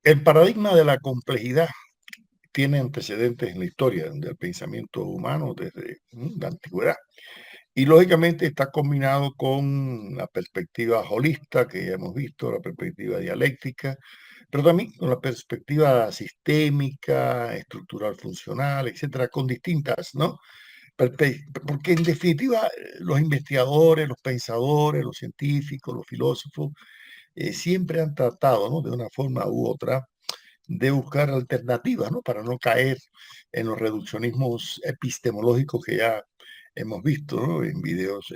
El paradigma de la complejidad tiene antecedentes en la historia del pensamiento humano desde la antigüedad y lógicamente está combinado con la perspectiva holista que ya hemos visto, la perspectiva dialéctica, pero también con la perspectiva sistémica, estructural, funcional, etcétera, con distintas, ¿no? Porque en definitiva los investigadores, los pensadores, los científicos, los filósofos siempre han tratado, ¿no? De una forma u otra de buscar alternativas, ¿no? Para no caer en los reduccionismos epistemológicos que ya hemos visto, ¿no? En videos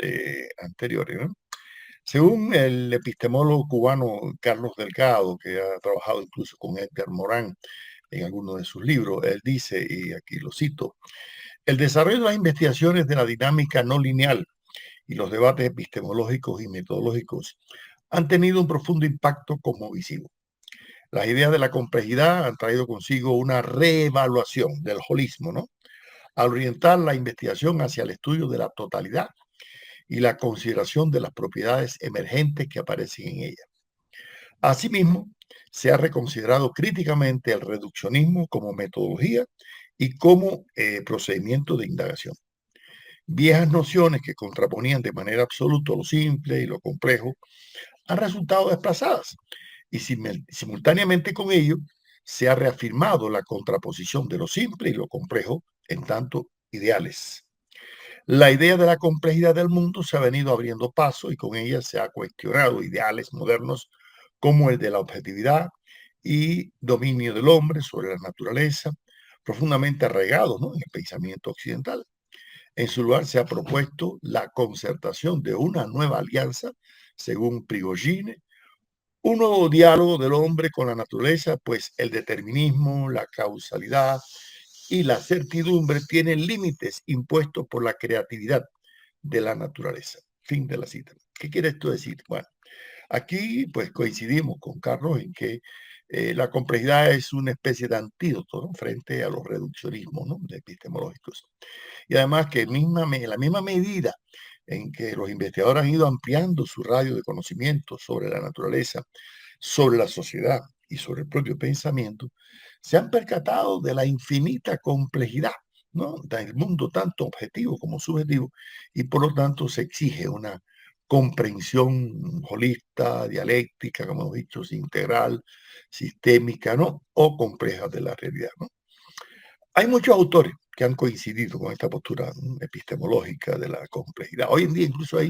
anteriores, ¿no? Según el epistemólogo cubano Carlos Delgado, que ha trabajado incluso con Edgar Morán en algunos de sus libros, él dice, y aquí lo cito, el desarrollo de las investigaciones de la dinámica no lineal y los debates epistemológicos y metodológicos han tenido un profundo impacto cosmovisivo. Las ideas de la complejidad han traído consigo una reevaluación del holismo, ¿no? Al orientar la investigación hacia el estudio de la totalidad y la consideración de las propiedades emergentes que aparecen en ella. Asimismo, se ha reconsiderado críticamente el reduccionismo como metodología y como procedimiento de indagación. Viejas nociones que contraponían de manera absoluta lo simple y lo complejo han resultado desplazadas y simultáneamente con ello se ha reafirmado la contraposición de lo simple y lo complejo en tanto ideales. La idea de la complejidad del mundo se ha venido abriendo paso y con ella se ha cuestionado ideales modernos como el de la objetividad y dominio del hombre sobre la naturaleza, profundamente arraigados, ¿no? En el pensamiento occidental. En su lugar se ha propuesto la concertación de una nueva alianza, según Prigogine, un nuevo diálogo del hombre con la naturaleza, pues el determinismo, la causalidad y la certidumbre tienen límites impuestos por la creatividad de la naturaleza. Fin de la cita. ¿Qué quiere esto decir? Bueno, aquí pues coincidimos con Carlos en que la complejidad es una especie de antídoto, ¿no? Frente a los reduccionismos, ¿no? Epistemológicos. Y además que en la misma medida en que los investigadores han ido ampliando su radio de conocimiento sobre la naturaleza, sobre la sociedad y sobre el propio pensamiento, se han percatado de la infinita complejidad, ¿no? Del mundo tanto objetivo como subjetivo, y por lo tanto se exige una comprensión holista, dialéctica, como hemos dicho, integral, sistémica, ¿no? O compleja de la realidad, ¿no? Hay muchos autores que han coincidido con esta postura epistemológica de la complejidad. Hoy en día incluso hay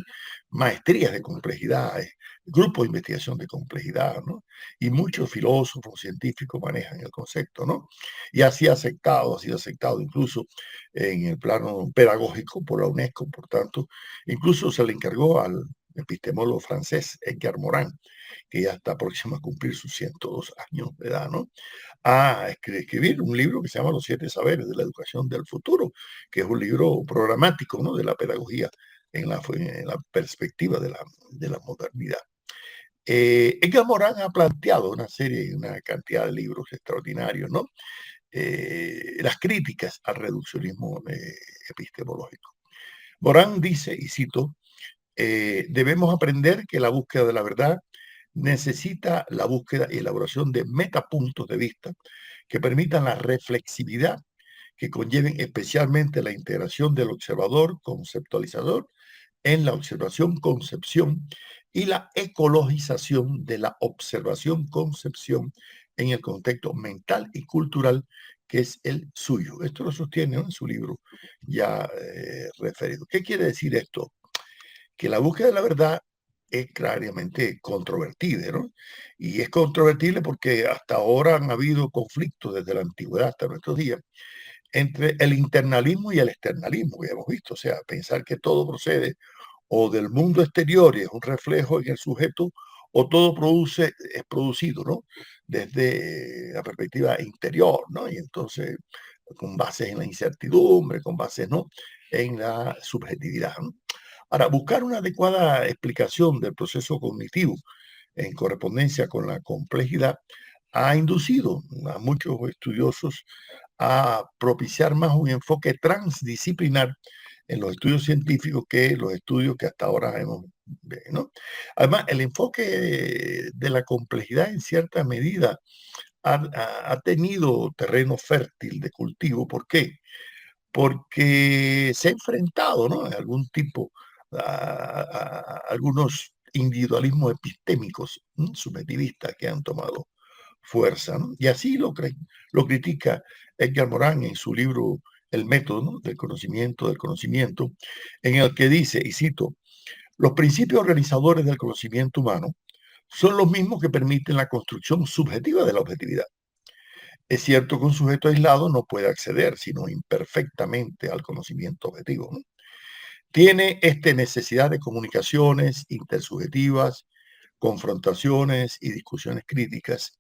maestrías de complejidad, grupos de investigación de complejidad, ¿no? Y muchos filósofos, científicos manejan el concepto, ¿no? Y así ha sido aceptado incluso en el plano pedagógico por la UNESCO, por tanto, incluso se le encargó al epistemólogo francés Edgar Morin, que ya está próximo a cumplir sus 102 años de edad, ¿no? A escribir un libro que se llama Los Siete Saberes de la Educación del Futuro, que es un libro programático, ¿no? De la pedagogía en la perspectiva de la modernidad. Edgar Morin ha planteado una serie, una cantidad de libros extraordinarios, ¿no? Las críticas al reduccionismo epistemológico. Morin dice, y cito, debemos aprender que la búsqueda de la verdad necesita la búsqueda y elaboración de metapuntos de vista que permitan la reflexividad, que conlleven especialmente la integración del observador, conceptualizador, en la observación-concepción y la ecologización de la observación-concepción en el contexto mental y cultural que es el suyo. Esto lo sostiene, ¿no? En su libro ya referido. ¿Qué quiere decir esto? Que la búsqueda de la verdad es claramente controvertida, ¿no? Y es controvertible porque hasta ahora han habido conflictos desde la antigüedad hasta nuestros días entre el internalismo y el externalismo, que hemos visto, o sea, pensar que todo procede o del mundo exterior y es un reflejo en el sujeto, o todo es producido, ¿no? Desde la perspectiva interior, ¿no? Y entonces, con bases en la incertidumbre, con bases, ¿no? En la subjetividad, ¿no? Ahora, buscar una adecuada explicación del proceso cognitivo en correspondencia con la complejidad ha inducido a muchos estudiosos a propiciar más un enfoque transdisciplinar en los estudios científicos que los estudios que hasta ahora hemos, ¿no? Además, el enfoque de la complejidad en cierta medida ha tenido terreno fértil de cultivo. ¿Por qué? Porque se ha enfrentado, ¿no?, a algún tipo, a algunos individualismos epistémicos, subjetivistas, que han tomado fuerza, ¿no? Y así lo critica Edgar Morin en su libro El método, ¿no?, del conocimiento, en el que dice, y cito: los principios organizadores del conocimiento humano son los mismos que permiten la construcción subjetiva de la objetividad. Es cierto que un sujeto aislado no puede acceder, sino imperfectamente, al conocimiento objetivo, ¿no? Tiene necesidad de comunicaciones intersubjetivas, confrontaciones y discusiones críticas.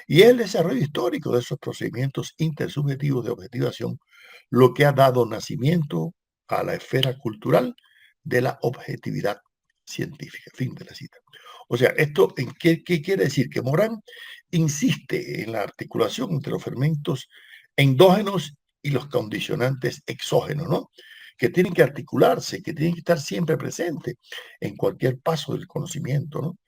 Y es el desarrollo histórico de esos procedimientos intersubjetivos de objetivación lo que ha dado nacimiento a la esfera cultural de la objetividad científica. Fin de la cita. O sea, ¿esto en qué quiere decir? Que Morán insiste en la articulación entre los fermentos endógenos y los condicionantes exógenos, ¿no?, que tienen que articularse, que tienen que estar siempre presentes en cualquier paso del conocimiento, ¿no?,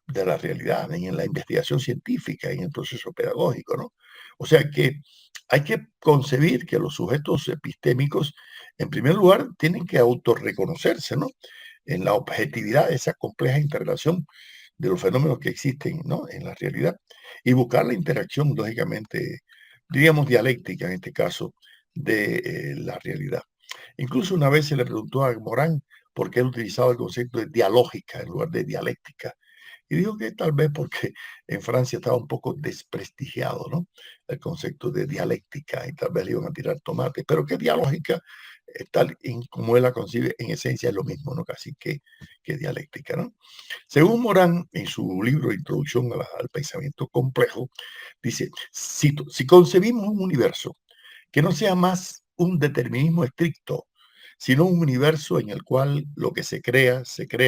de la realidad, en la investigación científica, en el proceso pedagógico, ¿no? O sea que hay que concebir que los sujetos epistémicos, en primer lugar, tienen que autorreconocerse, ¿no?, en la objetividad de esa compleja interrelación de los fenómenos que existen, ¿no?, en la realidad, y buscar la interacción, lógicamente, diríamos dialéctica en este caso, de la realidad. Incluso una vez se le preguntó a Morán por qué él utilizaba el concepto de dialógica en lugar de dialéctica. Y dijo que tal vez porque en Francia estaba un poco desprestigiado, ¿no?, el concepto de dialéctica, y tal vez le iban a tirar tomate, pero que dialógica, tal como él la concibe, en esencia es lo mismo, ¿no?, casi que dialéctica, ¿no? Según Morán, en su libro Introducción al pensamiento complejo, dice, cito: si concebimos un universo que no sea más un determinismo estricto, sino un universo en el cual lo que se crea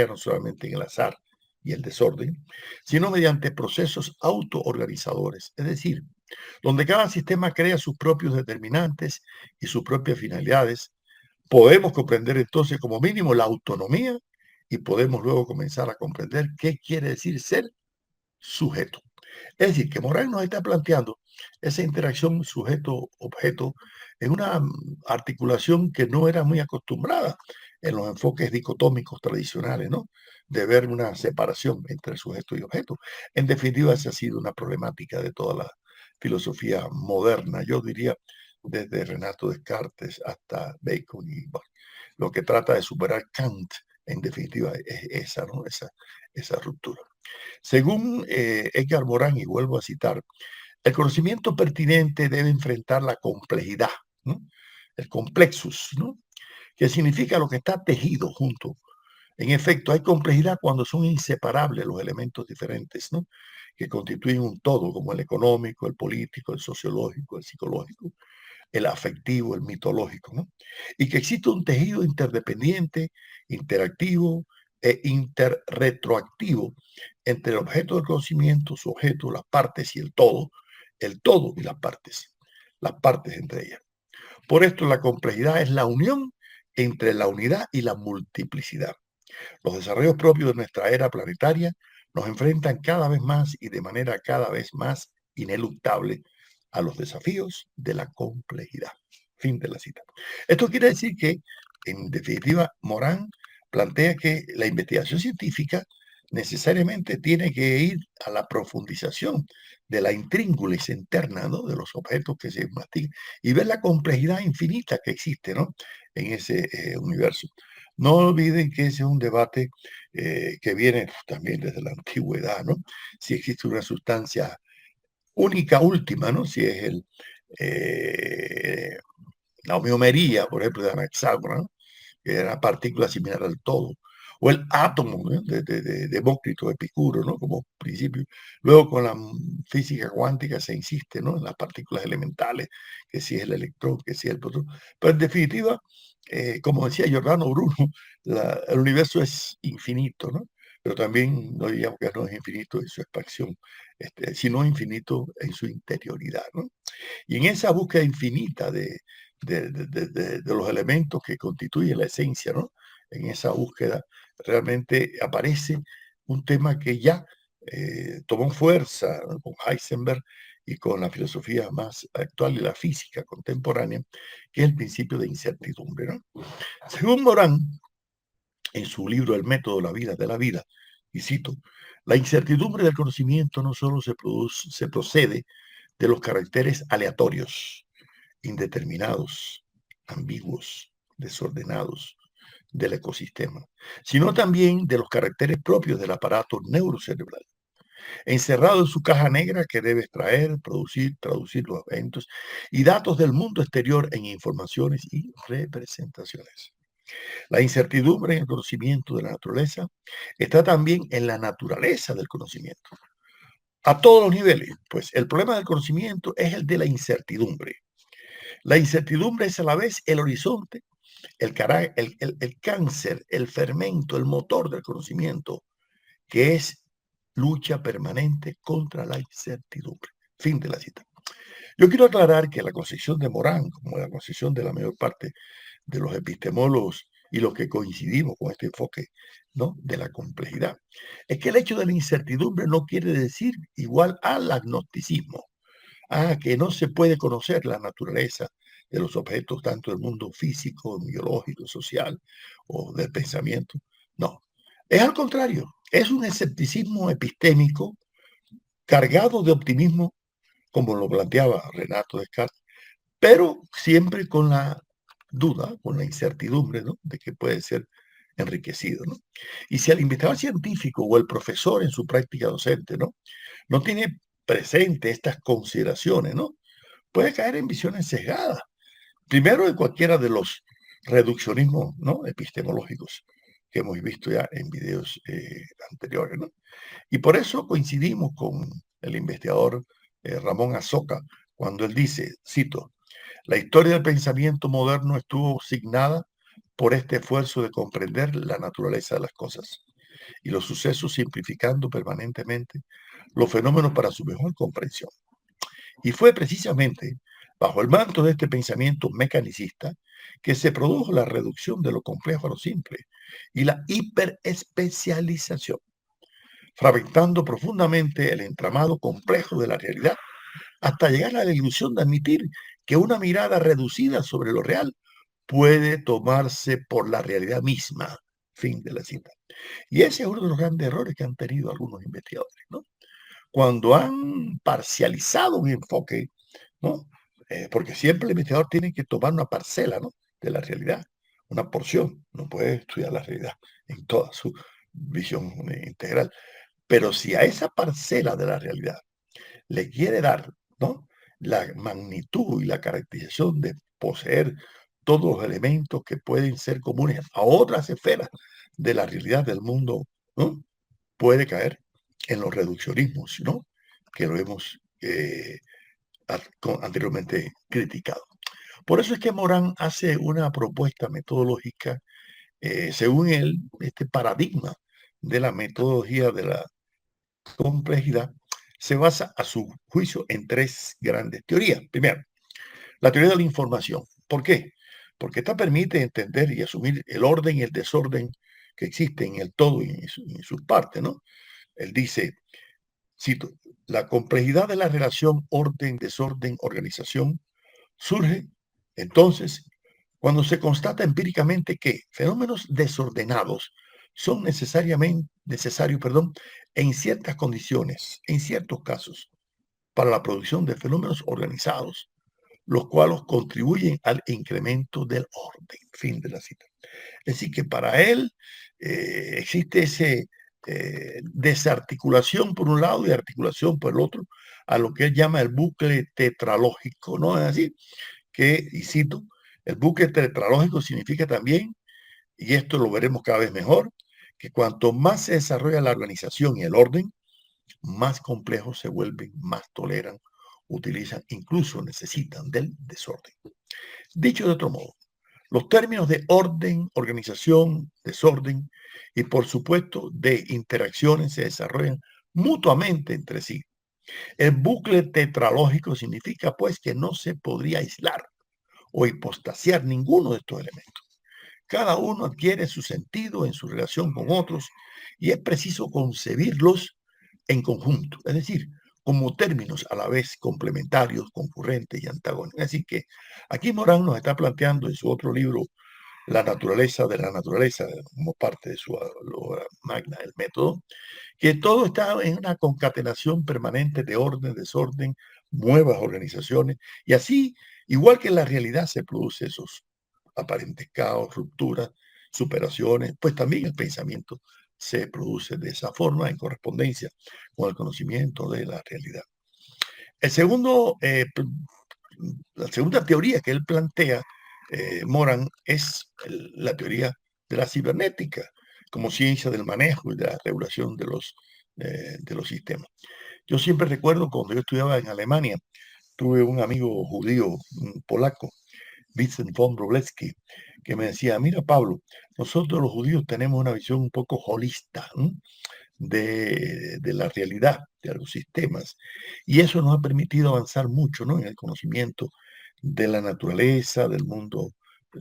no solamente en el azar y el desorden, sino mediante procesos autoorganizadores, es decir, donde cada sistema crea sus propios determinantes y sus propias finalidades, podemos comprender entonces como mínimo la autonomía y podemos luego comenzar a comprender qué quiere decir ser sujeto. Es decir, que Morán nos está planteando esa interacción sujeto-objeto en una articulación que no era muy acostumbrada en los enfoques dicotómicos tradicionales, ¿no?, de ver una separación entre sujeto y objeto. En definitiva, esa ha sido una problemática de toda la filosofía moderna, yo diría desde Renato Descartes hasta Bacon, y bueno, lo que trata de superar Kant, en definitiva, es esa, ¿no?, esa ruptura. Según Edgar Morin, y vuelvo a citar, el conocimiento pertinente debe enfrentar la complejidad, ¿no?, el complexus, ¿no?, que significa lo que está tejido junto. En efecto, hay complejidad cuando son inseparables los elementos diferentes, ¿no?, que constituyen un todo, como el económico, el político, el sociológico, el psicológico, el afectivo, el mitológico, ¿no? Y que existe un tejido interdependiente, interactivo e interretroactivo entre el objeto del conocimiento, su objeto, las partes y el todo y las partes entre ellas. Por esto la complejidad es la unión entre la unidad y la multiplicidad. Los desarrollos propios de nuestra era planetaria nos enfrentan cada vez más y de manera cada vez más ineluctable a los desafíos de la complejidad. Fin de la cita. Esto quiere decir que, en definitiva, Morán plantea que la investigación científica necesariamente tiene que ir a la profundización de la intríngulis interna, ¿no?, de los objetos que se investigan y ver la complejidad infinita que existe, ¿no?, en ese universo. No olviden que ese es un debate que viene también desde la antigüedad, ¿no? Si existe una sustancia única, última, ¿no? Si es eh, la homeomería, por ejemplo, de Anaxágoras, ¿no?, que era partícula similar al todo. O el átomo, ¿no?, de Demócrito, Epicuro, ¿no?, como principio. Luego con la física cuántica se insiste, ¿no?, en las partículas elementales, que si es el electrón, que si es el protón. Pero en definitiva, como decía Giordano Bruno, el universo es infinito, ¿no? Pero también no diríamos que no es infinito en su expansión, sino infinito en su interioridad, ¿no? Y en esa búsqueda infinita de los elementos que constituyen la esencia, ¿no?, en esa búsqueda realmente aparece un tema que ya tomó fuerza, ¿no?, con Heisenberg, y con la filosofía más actual y la física contemporánea, que es el principio de incertidumbre, ¿no? Según Morán, en su libro El método de la vida, y cito, la incertidumbre del conocimiento no solo se procede de los caracteres aleatorios, indeterminados, ambiguos, desordenados del ecosistema, sino también de los caracteres propios del aparato neurocerebral, encerrado en su caja negra que debe extraer, producir, traducir los eventos y datos del mundo exterior en informaciones y representaciones. La incertidumbre en el conocimiento de la naturaleza está también en la naturaleza del conocimiento, a todos los niveles, pues el problema del conocimiento es el de la incertidumbre. La incertidumbre es a la vez el horizonte, el cáncer, el fermento, el motor del conocimiento, que es lucha permanente contra la incertidumbre. Fin de la cita. Yo quiero aclarar que la concepción de Morán, como la concepción de la mayor parte de los epistemólogos y los que coincidimos con este enfoque, ¿no?, de la complejidad, es que el hecho de la incertidumbre no quiere decir igual al agnosticismo, a que no se puede conocer la naturaleza de los objetos, tanto del mundo físico, biológico, social o del pensamiento. No, es al contrario, es un escepticismo epistémico cargado de optimismo, como lo planteaba Renato Descartes, pero siempre con la duda, con la incertidumbre, ¿no?, de que puede ser enriquecido, ¿no? Y si el investigador científico o el profesor en su práctica docente, no tiene presente estas consideraciones, ¿no?, puede caer en visiones sesgadas. Primero, en cualquiera de los reduccionismos, ¿no?, epistemológicos que hemos visto ya en videos anteriores, ¿no? Y por eso coincidimos con el investigador Ramón Azoka cuando él dice, cito, la historia del pensamiento moderno estuvo signada por este esfuerzo de comprender la naturaleza de las cosas y los sucesos, simplificando permanentemente los fenómenos para su mejor comprensión. Y fue precisamente bajo el manto de este pensamiento mecanicista que se produjo la reducción de lo complejo a lo simple y la hiperespecialización, fragmentando profundamente el entramado complejo de la realidad hasta llegar a la ilusión de admitir que una mirada reducida sobre lo real puede tomarse por la realidad misma. Fin de la cita. Y ese es uno de los grandes errores que han tenido algunos investigadores, ¿no? Cuando han parcializado un enfoque, ¿no? Porque siempre el investigador tiene que tomar una parcela, ¿no?, de la realidad, una porción, no puede estudiar la realidad en toda su visión integral. Pero si a esa parcela de la realidad le quiere dar, ¿no?, la magnitud y la caracterización de poseer todos los elementos que pueden ser comunes a otras esferas de la realidad del mundo, ¿no?, puede caer en los reduccionismos, ¿no?, que lo hemos anteriormente criticado. Por eso es que Morán hace una propuesta metodológica, según él, este paradigma de la metodología de la complejidad se basa, a su juicio, en tres grandes teorías. Primero, la teoría de la información. ¿Por qué? Porque esta permite entender y asumir el orden y el desorden que existen en el todo y en sus partes, ¿no? Él dice, cito, la complejidad de la relación orden, desorden, organización surge entonces cuando se constata empíricamente que fenómenos desordenados son necesarios, en ciertas condiciones, en ciertos casos, para la producción de fenómenos organizados, los cuales contribuyen al incremento del orden. Fin de la cita. Es decir, que para él existe ese desarticulación por un lado y articulación por el otro, a lo que él llama el bucle tetralógico, ¿no es así? Que, y cito, el bucle tetralógico significa también, y esto lo veremos cada vez mejor, que cuanto más se desarrolla la organización y el orden, más complejos se vuelven, más toleran, utilizan, incluso necesitan del desorden. Dicho de otro modo, los términos de orden, organización, desorden y por supuesto de interacciones se desarrollan mutuamente entre sí. El bucle tetralógico significa pues que no se podría aislar o hipostasiar ninguno de estos elementos. Cada uno adquiere su sentido en su relación con otros y es preciso concebirlos en conjunto, es decir, como términos a la vez complementarios, concurrentes y antagónicos. Así que aquí Morán nos está planteando en su otro libro, La naturaleza de la naturaleza, como parte de su obra magna, El método, que todo está en una concatenación permanente de orden, desorden, nuevas organizaciones, y así, igual que en la realidad se produce esos aparentes caos, rupturas, superaciones, pues también el pensamiento se produce de esa forma en correspondencia con el conocimiento de la realidad. El segundo, la segunda teoría que él plantea, Moran, es la teoría de la cibernética como ciencia del manejo y de la regulación de los sistemas. Yo siempre recuerdo cuando yo estudiaba en Alemania, tuve un amigo judío, un polaco, Vincent von Wroblewski, que me decía, mira Pablo, nosotros los judíos tenemos una visión un poco holista, ¿no?, de la realidad, de los sistemas, y eso nos ha permitido avanzar mucho, ¿no?, en el conocimiento de la naturaleza, del mundo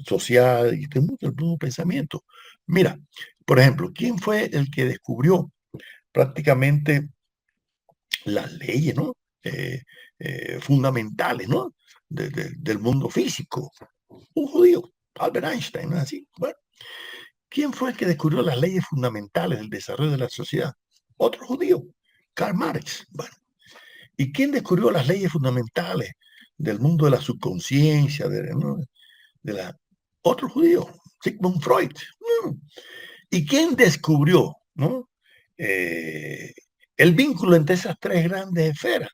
social y del mundo pensamiento. Mira, por ejemplo, ¿quién fue el que descubrió prácticamente las leyes, ¿no?, fundamentales, ¿no?, del mundo físico? Un judío, Albert Einstein, ¿no es así? Bueno, ¿quién fue el que descubrió las leyes fundamentales del desarrollo de la sociedad? Otro judío, Karl Marx. Bueno, ¿y quién descubrió las leyes fundamentales del mundo de la subconsciencia, ¿no?, de la otro judío, Sigmund Freud? Mm. ¿Y quién descubrió, ¿no?, eh, el vínculo entre esas tres grandes esferas?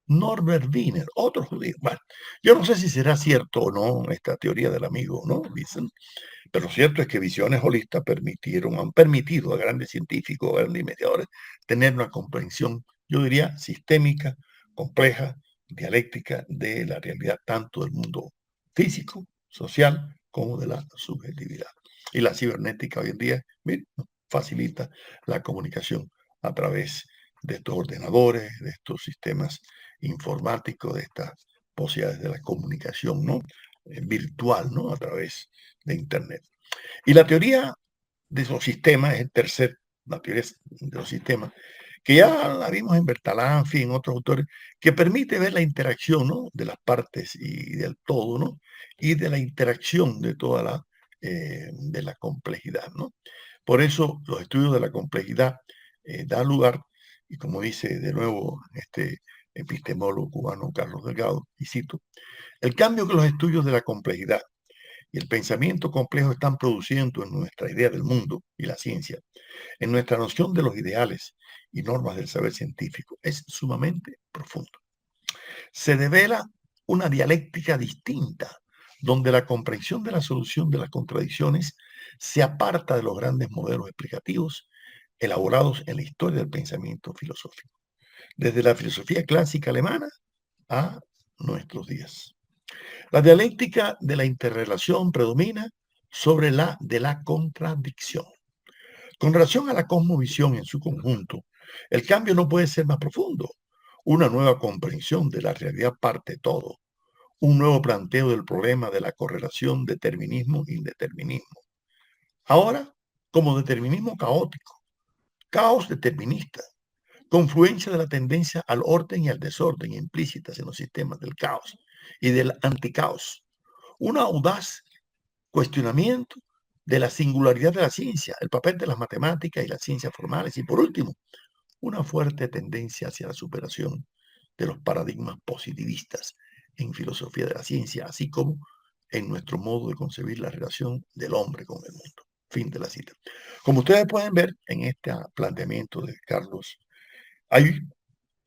Norbert Wiener, otro judío. Bueno, yo no sé si será cierto o no esta teoría del amigo, ¿no?, Vincent, pero lo cierto es que visiones holistas han permitido a grandes científicos, a grandes investigadores, tener una comprensión, yo diría, sistémica, compleja, dialéctica de la realidad, tanto del mundo físico, social, como de la subjetividad. Y la cibernética hoy en día, miren, facilita la comunicación a través de estos ordenadores, de estos sistemas informáticos, de estas posibilidades de la comunicación, ¿no?, virtual, ¿no?, a través de Internet. Y la teoría de los sistemas es la teoría de los sistemas, que ya la vimos en Bertalanffy, en otros autores, que permite ver la interacción, ¿no?, de las partes y del todo, ¿no?, y de la interacción de toda de la complejidad, ¿no? Por eso los estudios de la complejidad dan lugar, y como dice de nuevo este epistemólogo cubano Carlos Delgado, y cito, el cambio que los estudios de la complejidad y el pensamiento complejo están produciendo en nuestra idea del mundo y la ciencia, en nuestra noción de los ideales y normas del saber científico, es sumamente profundo. Se devela una dialéctica distinta, donde la comprensión de la solución de las contradicciones se aparta de los grandes modelos explicativos elaborados en la historia del pensamiento filosófico, desde la filosofía clásica alemana a nuestros días. La dialéctica de la interrelación predomina sobre la de la contradicción. Con relación a la cosmovisión en su conjunto, el cambio no puede ser más profundo. Una nueva comprensión de la realidad parte todo. Un nuevo planteo del problema de la correlación determinismo-indeterminismo. Ahora, como determinismo caótico, caos determinista, confluencia de la tendencia al orden y al desorden implícitas en los sistemas del caos y del anticaos. Un audaz cuestionamiento de la singularidad de la ciencia, el papel de las matemáticas y las ciencias formales. Y por último, una fuerte tendencia hacia la superación de los paradigmas positivistas en filosofía de la ciencia, así como en nuestro modo de concebir la relación del hombre con el mundo. Fin de la cita. Como ustedes pueden ver en este planteamiento de Carlos, hay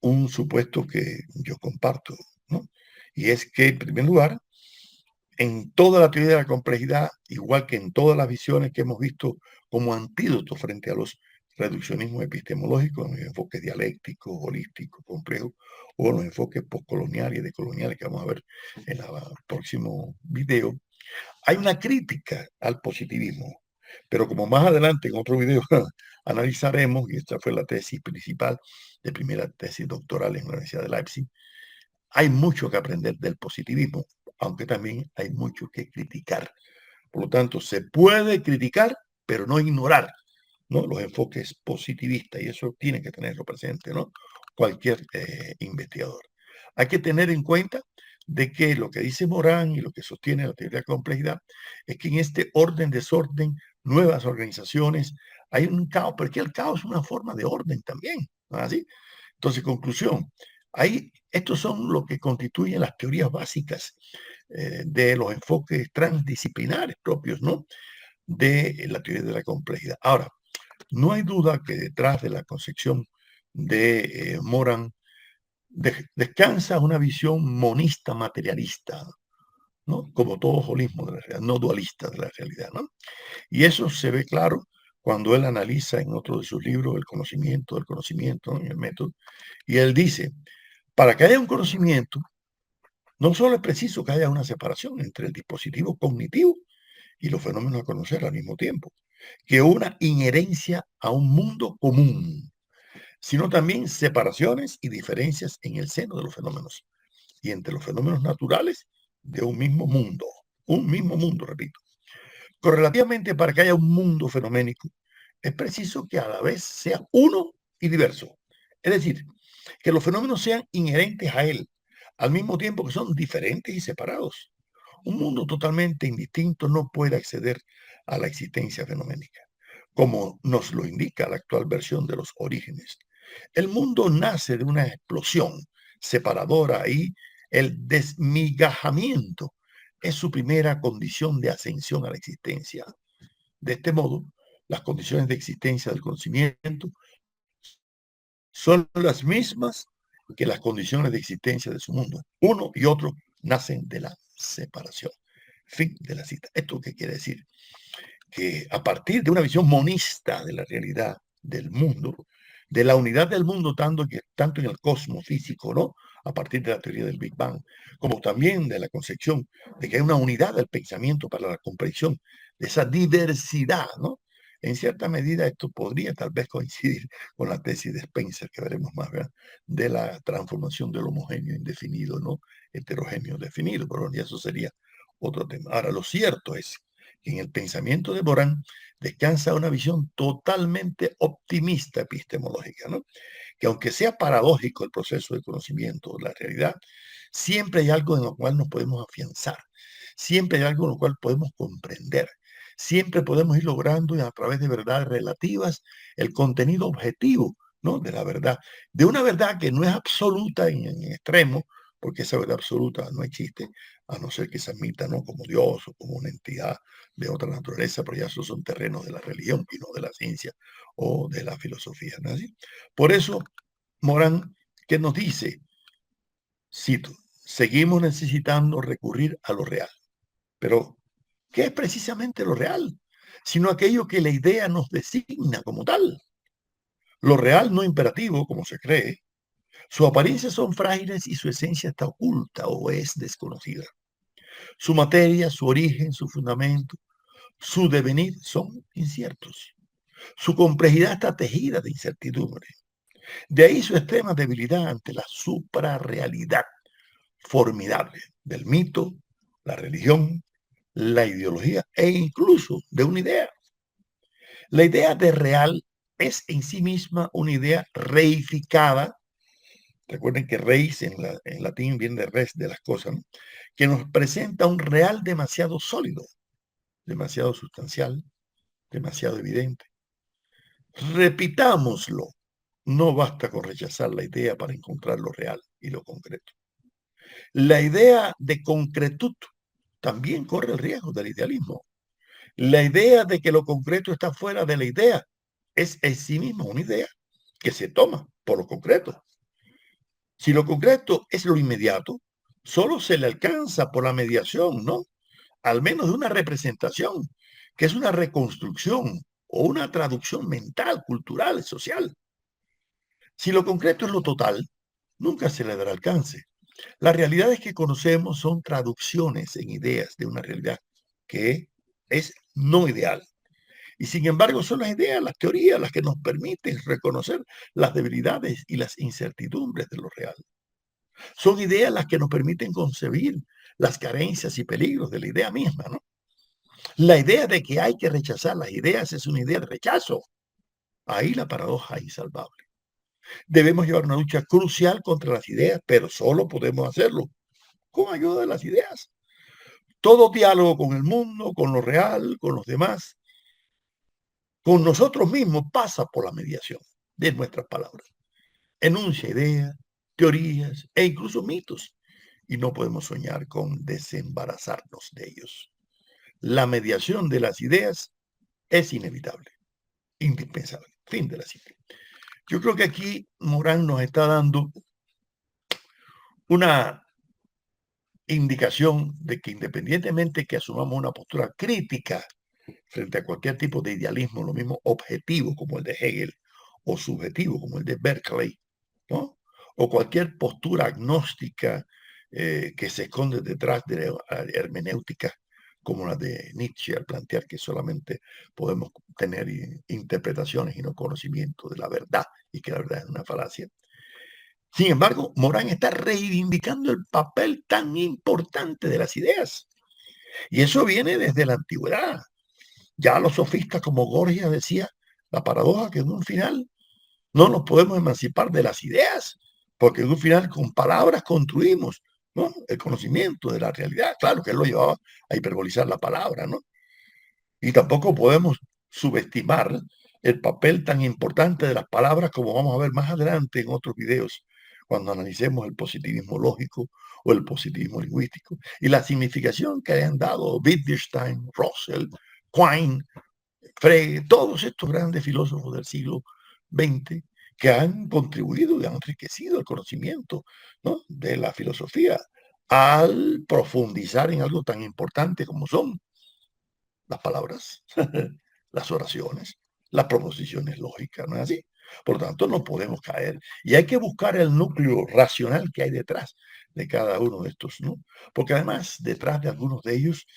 un supuesto que yo comparto, ¿no? Y es que, en primer lugar, en toda la teoría de la complejidad, igual que en todas las visiones que hemos visto como antídoto frente a los reduccionismos epistemológicos, en los enfoques dialécticos, holísticos, complejos, o en los enfoques postcoloniales y decoloniales que vamos a ver en el próximo video, hay una crítica al positivismo. Pero como más adelante en otro video analizaremos, y esta fue la tesis principal de primera tesis doctoral en la Universidad de Leipzig, hay mucho que aprender del positivismo, aunque también hay mucho que criticar. Por lo tanto, se puede criticar, pero no ignorar, ¿no?, los enfoques positivistas, y eso tiene que tenerlo presente, ¿no? cualquier investigador. Hay que tener en cuenta de que lo que dice Morán y lo que sostiene la teoría de la complejidad es que en este orden, desorden, nuevas organizaciones, hay un caos, porque el caos es una forma de orden también, ¿no es así? Entonces, conclusión, estos son lo que constituyen las teorías básicas de los enfoques transdisciplinares propios, ¿no? De la teoría de la complejidad. Ahora, no hay duda que detrás de la concepción de Morán descansa una visión monista materialista, ¿no? Como todo holismo de la realidad, no dualista de la realidad, ¿no? Y eso se ve claro cuando él analiza en otro de sus libros el conocimiento del conocimiento, ¿no? En el método, y él dice, para que haya un conocimiento, no solo es preciso que haya una separación entre el dispositivo cognitivo y los fenómenos a conocer al mismo tiempo, que una inherencia a un mundo común, sino también separaciones y diferencias en el seno de los fenómenos y entre los fenómenos naturales de un mismo mundo, repito. Correlativamente, para que haya un mundo fenoménico, es preciso que a la vez sea uno y diverso. Es decir, que los fenómenos sean inherentes a él, al mismo tiempo que son diferentes y separados. Un mundo totalmente indistinto no puede acceder a la existencia fenoménica, como nos lo indica la actual versión de los orígenes. El mundo nace de una explosión separadora y el desmigajamiento es su primera condición de ascensión a la existencia. De este modo, las condiciones de existencia del conocimiento son las mismas que las condiciones de existencia de su mundo. Uno y otro nacen de la separación. Fin de la cita. ¿Esto qué quiere decir? Que a partir de una visión monista de la realidad del mundo, de la unidad del mundo tanto en el cosmos físico, ¿no? A partir de la teoría del Big Bang, como también de la concepción de que hay una unidad del pensamiento para la comprensión de esa diversidad, ¿no? En cierta medida esto podría tal vez coincidir con la tesis de Spencer, que veremos más, ¿verdad? De la transformación del homogéneo indefinido, ¿no? Heterogéneo definido, pero ya eso sería otro tema. Ahora, lo cierto es que en el pensamiento de Morán descansa una visión totalmente optimista epistemológica, ¿no? Que aunque sea paradójico el proceso de conocimiento de la realidad, siempre hay algo en lo cual nos podemos afianzar, siempre hay algo en lo cual podemos comprender, siempre podemos ir logrando a través de verdades relativas el contenido objetivo, ¿no? De la verdad, de una verdad que no es absoluta en extremo, porque esa verdad absoluta no existe, a no ser que se admita, ¿no? Como Dios o como una entidad de otra naturaleza, pero ya esos son terrenos de la religión y no de la ciencia o de la filosofía, ¿no? ¿Sí? Por eso, Morán, ¿qué nos dice? Cito, seguimos necesitando recurrir a lo real. Pero, ¿qué es precisamente lo real? Sino aquello que la idea nos designa como tal. Lo real no imperativo, como se cree. Sus apariencias son frágiles y su esencia está oculta o es desconocida. Su materia, su origen, su fundamento, su devenir son inciertos. Su complejidad está tejida de incertidumbre. De ahí su extrema debilidad ante la suprarrealidad formidable del mito, la religión, la ideología e incluso de una idea. La idea de real es en sí misma una idea reificada. Recuerden que reis en latín viene de res, de las cosas, ¿no? Que nos presenta un real demasiado sólido, demasiado sustancial, demasiado evidente. Repitámoslo. No basta con rechazar la idea para encontrar lo real y lo concreto. La idea de concretud también corre el riesgo del idealismo. La idea de que lo concreto está fuera de la idea es en sí misma una idea que se toma por lo concreto. Si lo concreto es lo inmediato, solo se le alcanza por la mediación, ¿no? Al menos de una representación, que es una reconstrucción o una traducción mental, cultural, social. Si lo concreto es lo total, nunca se le dará alcance. Las realidades que conocemos son traducciones en ideas de una realidad que es no ideal. Y sin embargo son las ideas, las teorías, las que nos permiten reconocer las debilidades y las incertidumbres de lo real. Son ideas las que nos permiten concebir las carencias y peligros de la idea misma, ¿no? La idea de que hay que rechazar las ideas es una idea de rechazo. Ahí la paradoja insalvable. Debemos llevar una lucha crucial contra las ideas, pero solo podemos hacerlo con ayuda de las ideas. Todo diálogo con el mundo, con lo real, con los demás, con nosotros mismos, pasa por la mediación de nuestras palabras. Enuncia ideas, teorías e incluso mitos, y no podemos soñar con desembarazarnos de ellos. La mediación de las ideas es inevitable, indispensable. Fin de la cita. Yo creo que aquí Morán nos está dando una indicación de que independientemente que asumamos una postura crítica frente a cualquier tipo de idealismo, lo mismo objetivo como el de Hegel o subjetivo como el de Berkeley, ¿no? O cualquier postura agnóstica que se esconde detrás de hermenéuticas como la de Nietzsche, al plantear que solamente podemos tener interpretaciones y no conocimiento de la verdad, y que la verdad es una falacia. Sin embargo, Morán está reivindicando el papel tan importante de las ideas. Y eso viene desde la antigüedad. Ya los sofistas como Gorgias decía, la paradoja que en un final no nos podemos emancipar de las ideas, porque en un final con palabras construimos, ¿no?, el conocimiento de la realidad. Claro que él lo llevaba a hiperbolizar la palabra, ¿no? Y tampoco podemos subestimar el papel tan importante de las palabras, como vamos a ver más adelante en otros videos, cuando analicemos el positivismo lógico o el positivismo lingüístico, y la significación que han dado Wittgenstein, Russell, Quine, Frege, todos estos grandes filósofos del siglo XX que han contribuido y han enriquecido el conocimiento, ¿no?, de la filosofía al profundizar en algo tan importante como son las palabras, las oraciones, las proposiciones lógicas, ¿no es así? Por lo tanto, no podemos caer. Y hay que buscar el núcleo racional que hay detrás de cada uno de estos, ¿no? Porque además, detrás de algunos de ellos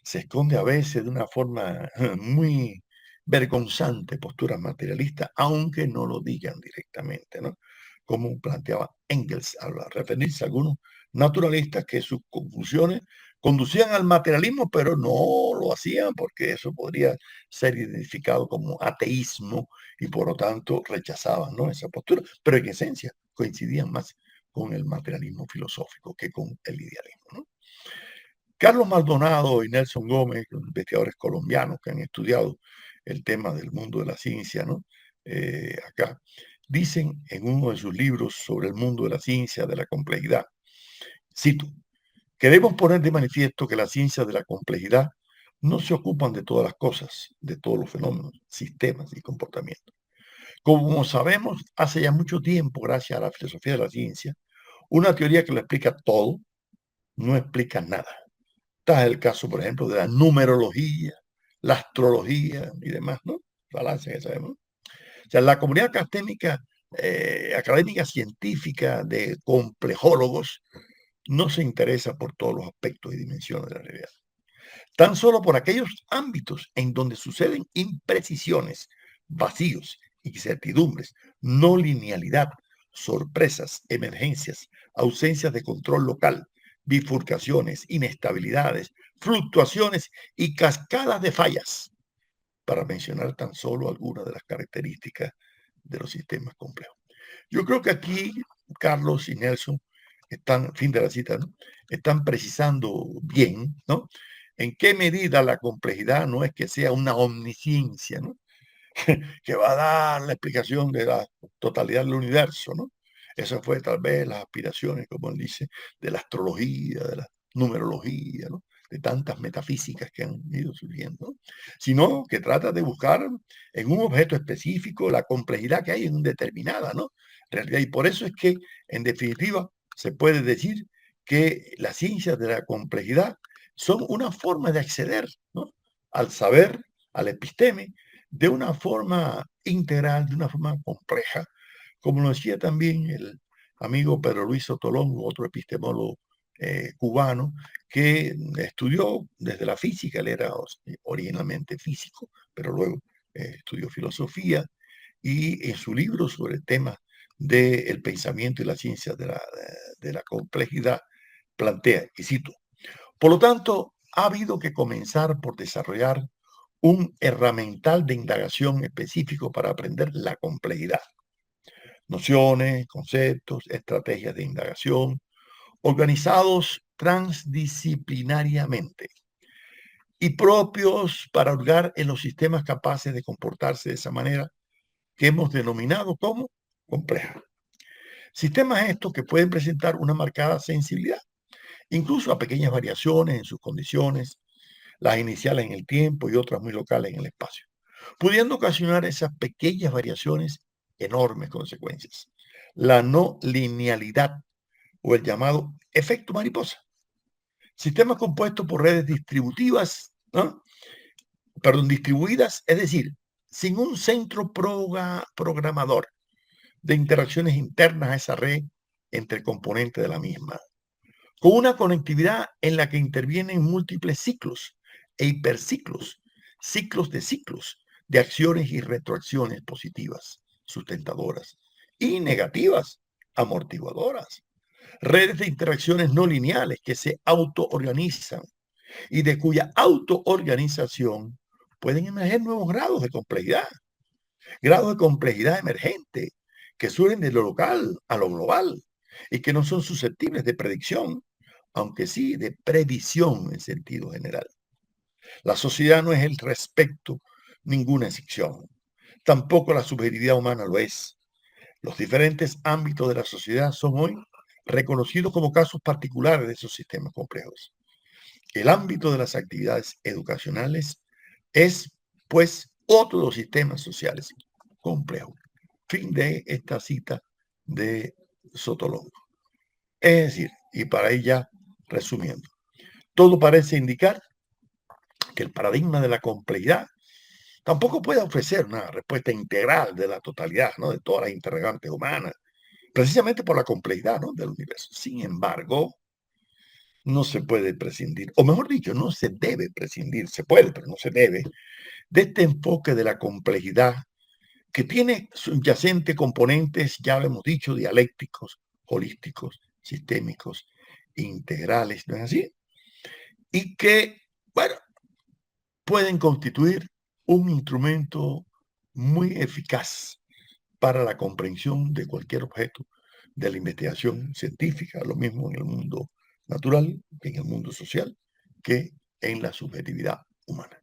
se esconde a veces de una forma muy vergonzante posturas materialistas, aunque no lo digan directamente, ¿no? Como planteaba Engels al referirse a algunos naturalistas que sus conclusiones conducían al materialismo, pero no lo hacían porque eso podría ser identificado como ateísmo y por lo tanto rechazaban, ¿no?, esa postura, pero en esencia coincidían más con el materialismo filosófico que con el idealismo, ¿no? Carlos Maldonado y Nelson Gómez, los investigadores colombianos que han estudiado el tema del mundo de la ciencia, ¿no?, acá, dicen en uno de sus libros sobre el mundo de la ciencia, de la complejidad, cito: queremos poner de manifiesto que las ciencias de la complejidad no se ocupan de todas las cosas, de todos los fenómenos, sistemas y comportamientos. Como sabemos, hace ya mucho tiempo, gracias a la filosofía de la ciencia, una teoría que lo explica todo no explica nada. Está el caso, por ejemplo, de la numerología, la astrología y demás, ¿no? Falacias que sabemos. O sea, la comunidad académica científica de complejólogos no se interesa por todos los aspectos y dimensiones de la realidad, tan solo por aquellos ámbitos en donde suceden imprecisiones, vacíos, incertidumbres, no linealidad, sorpresas, emergencias, ausencias de control local, bifurcaciones, inestabilidades, fluctuaciones y cascadas de fallas, para mencionar tan solo algunas de las características de los sistemas complejos. Yo creo que aquí Carlos y Nelson están, fin de la cita, ¿no?, están precisando bien, ¿no?, en qué medida la complejidad no es que sea una omnisciencia, ¿no?, que va a dar la explicación de la totalidad del universo, ¿no? Eso fue tal vez las aspiraciones, como él dice, de la astrología, de la numerología, ¿no?, de tantas metafísicas que han ido surgiendo, ¿no?, sino que trata de buscar en un objeto específico la complejidad que hay en determinada, ¿no?, realidad. Y por eso es que, en definitiva, se puede decir que las ciencias de la complejidad son una forma de acceder, ¿no?, al saber, al episteme, de una forma integral, de una forma compleja, como lo decía también el amigo Pedro Luis Sotolongo, otro epistemólogo cubano, que estudió desde la física. Él era originalmente físico, pero luego estudió filosofía, y en su libro sobre el tema del pensamiento y la ciencia de la complejidad plantea, y cito: por lo tanto, ha habido que comenzar por desarrollar un herramental de indagación específico para aprender la complejidad. nociones, conceptos, estrategias de indagación, organizados transdisciplinariamente y propios para hurgar en los sistemas capaces de comportarse de esa manera que hemos denominado como compleja. Sistemas estos que pueden presentar una marcada sensibilidad, incluso a pequeñas variaciones en sus condiciones, las iniciales en el tiempo y otras muy locales en el espacio, pudiendo ocasionar esas pequeñas variaciones enormes consecuencias. La no linealidad o el llamado efecto mariposa. Sistemas compuestos por redes distributivas, ¿no? Distribuidas, es decir, sin un centro programador de interacciones internas a esa red entre componentes de la misma, con una conectividad en la que intervienen múltiples ciclos e hiperciclos, ciclos de acciones y retroacciones positivas, sustentadoras, y negativas, amortiguadoras. Redes de interacciones no lineales que se autoorganizan y de cuya autoorganización pueden emerger nuevos grados de complejidad emergente que surgen de lo local a lo global y que no son susceptibles de predicción, aunque sí de previsión en sentido general. La sociedad no es el respecto ninguna excepción. Tampoco la subjetividad humana lo es. Los diferentes ámbitos de la sociedad son hoy reconocidos como casos particulares de esos sistemas complejos. El ámbito de las actividades educacionales es, pues, otro de los sistemas sociales complejos. Fin de esta cita de Sotolongo. Es decir, y para ella, resumiendo, todo parece indicar que el paradigma de la complejidad tampoco puede ofrecer una respuesta integral de la totalidad, ¿no? De todas las interrogantes humanas, precisamente por la complejidad, ¿no? Del universo. Sin embargo, no se puede prescindir, o mejor dicho, no se debe prescindir, se puede, pero no se debe, de este enfoque de la complejidad que tiene subyacente componentes, ya lo hemos dicho, dialécticos, holísticos, sistémicos, integrales, ¿no es así? Y que, bueno, pueden constituir un instrumento muy eficaz para la comprensión de cualquier objeto de la investigación científica, lo mismo en el mundo natural, en el mundo social, que en la subjetividad humana.